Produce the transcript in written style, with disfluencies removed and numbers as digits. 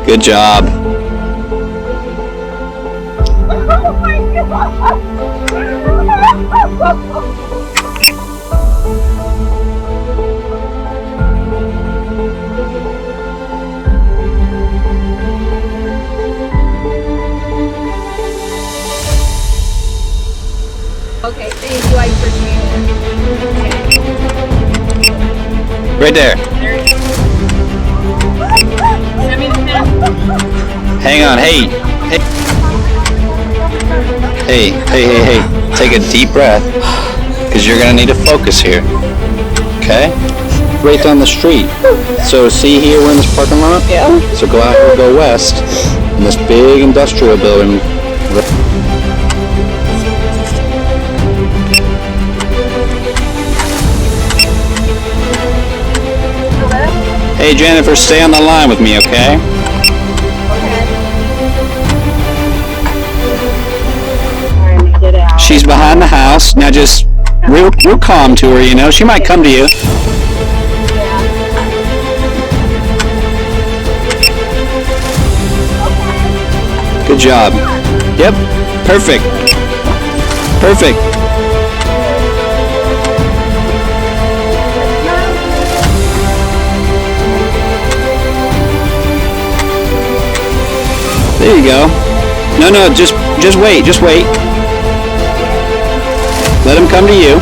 Good job. Oh my God. Okay, thank you. I appreciate it. Okay. Right there. There you go. Send me the pen. Hang on. Hey. Hey. Take a deep breath, because you're going to need to focus here. Okay? Right down the street. So see here, we're in this parking lot? Yeah. So go out here, go west, in this big industrial building. Hey Jennifer, stay on the line with me, okay? Okay. Alright, get out. She's behind the house. Now just real calm to her, you know. She might come to you. Yeah. Good job. Yep. Perfect. Perfect. There you go. No, just wait. Let him come to you.